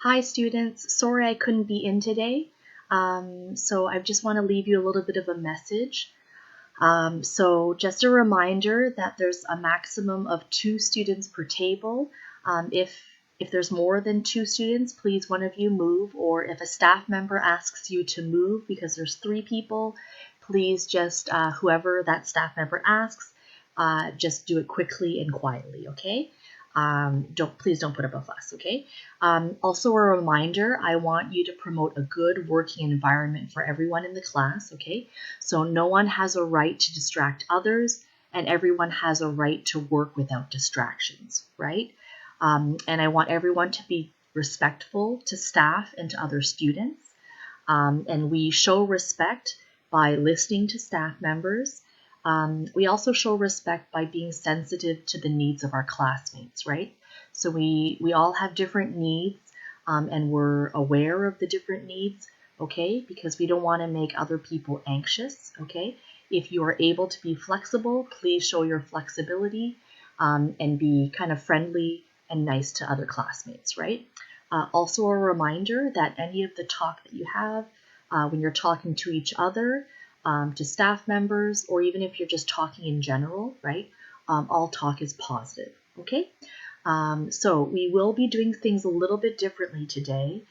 Hi students, sorry I couldn't be in today. So I just want to leave you a little bit of a message. So just a reminder that there's a maximum of 2 students per table. If there's more than 2 students, please one of you move, or if a staff member asks you to move because there's 3 people, please just, whoever that staff member asks, just do it quickly and quietly, okay? Please don't put up a fuss, okay? Also a reminder, I want you to promote a good working environment for everyone in the class, okay? So no one has a right to distract others, and everyone has a right to work without distractions, right? And I want everyone to be respectful to staff and to other students. And we show respect by listening to staff members. We also show respect by being sensitive to the needs of our classmates, right? So we all have different needs, and we're aware of the different needs, okay? Because we don't want to make other people anxious, okay? If you are able to be flexible, please show your flexibility, and be kind of friendly and nice to other classmates, right? Also a reminder that any of the talk that you have when you're talking to each other, to staff members, or even if you're just talking in general, right? All talk is positive, okay? So we will be doing things a little bit differently today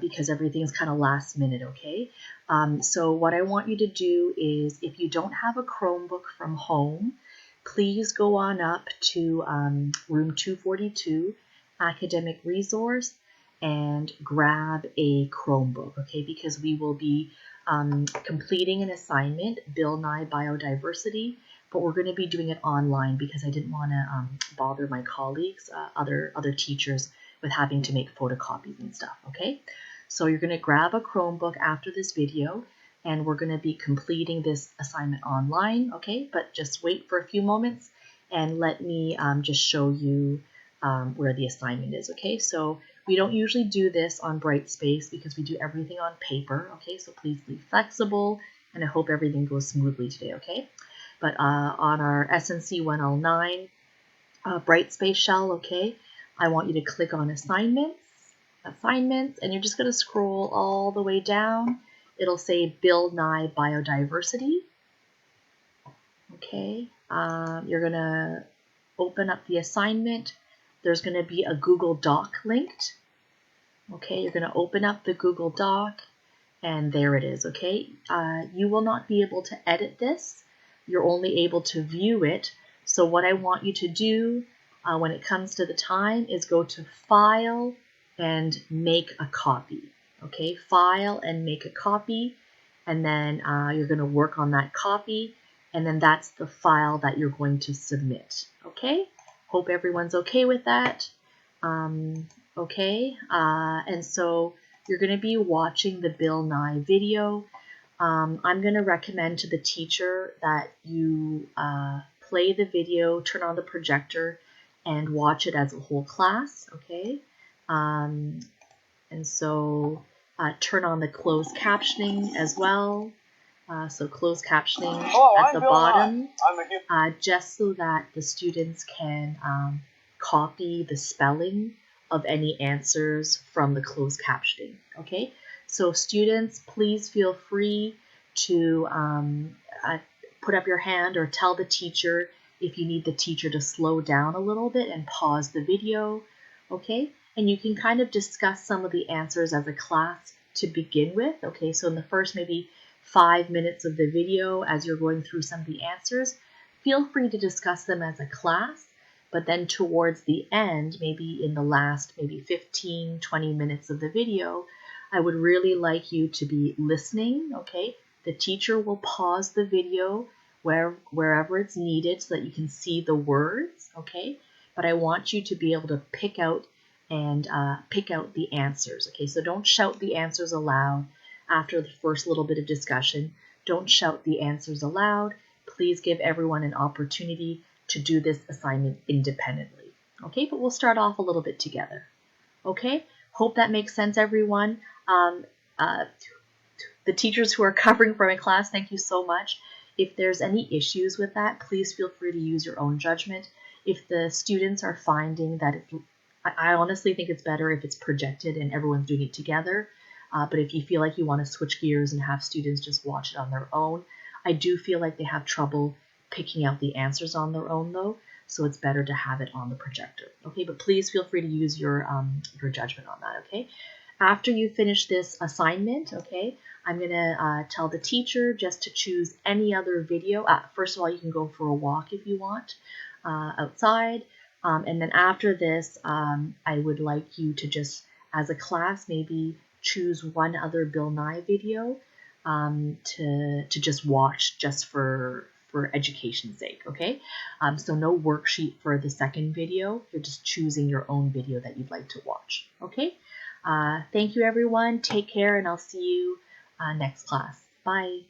because everything's kind of last minute, okay? So what I want you to do is, if you don't have a Chromebook from home, please go on up to room 242, academic resource, and grab a Chromebook, okay? Because we will be completing an assignment, Bill Nye Biodiversity, but we're going to be doing it online because I didn't want to bother my colleagues, other teachers, with having to make photocopies and stuff, okay? So you're going to grab a Chromebook after this video, and we're going to be completing this assignment online, okay? But just wait for a few moments and let me just show you where the assignment is, okay? So we don't usually do this on Brightspace because we do everything on paper, okay? So please be flexible, and I hope everything goes smoothly today, okay? But on our SNC 109 Brightspace shell, okay, I want you to click on assignments, and you're just going to scroll all the way down. It'll say Bill Nye Biodiversity, okay? You're going to open up the assignment. There's going to be a Google Doc linked. Okay, you're going to open up the Google Doc, and there it is, okay? You will not be able to edit this. You're only able to view it. So what I want you to do when it comes to the time is go to File and Make a Copy, okay? File and Make a Copy, and then you're going to work on that copy, and then that's the file that you're going to submit, okay? Hope everyone's okay with that. Okay, and so you're going to be watching the Bill Nye video. I'm going to recommend to the teacher that you play the video, turn on the projector, and watch it as a whole class, okay? And so turn on the closed captioning as well. So closed captioning at the bottom, just so that the students can copy the spelling of any answers from the closed captioning, okay? So students, please feel free to put up your hand or tell the teacher if you need the teacher to slow down a little bit and pause the video, okay? And you can kind of discuss some of the answers as a class to begin with, okay? So in the first maybe 5 minutes of the video, as you're going through some of the answers, feel free to discuss them as a class. But then towards the end, maybe in the last maybe 15, 20 minutes of the video, I would really like you to be listening, okay? The teacher will pause the video wherever it's needed so that you can see the words, okay? But I want you to be able to pick out the answers, okay? So don't shout the answers aloud after the first little bit of discussion. Don't shout the answers aloud. Please give everyone an opportunity to do this assignment independently. Okay, but we'll start off a little bit together. Okay, hope that makes sense, everyone. The teachers who are covering for my class, thank you so much. If there's any issues with that, please feel free to use your own judgment. If the students are finding that it's I honestly think it's better if it's projected and everyone's doing it together. But if you feel like you want to switch gears and have students just watch it on their own, I do feel like they have trouble picking out the answers on their own though. So it's better to have it on the projector. Okay, but please feel free to use your judgment on that. Okay, after you finish this assignment, okay, I'm gonna tell the teacher just to choose any other video. First of all, you can go for a walk if you want outside. And then after this, I would like you to just, as a class, maybe choose one other Bill Nye video to just watch just for education's sake, okay? So no worksheet for the second video. You're just choosing your own video that you'd like to watch, okay? Thank you, everyone. Take care, and I'll see you next class. Bye.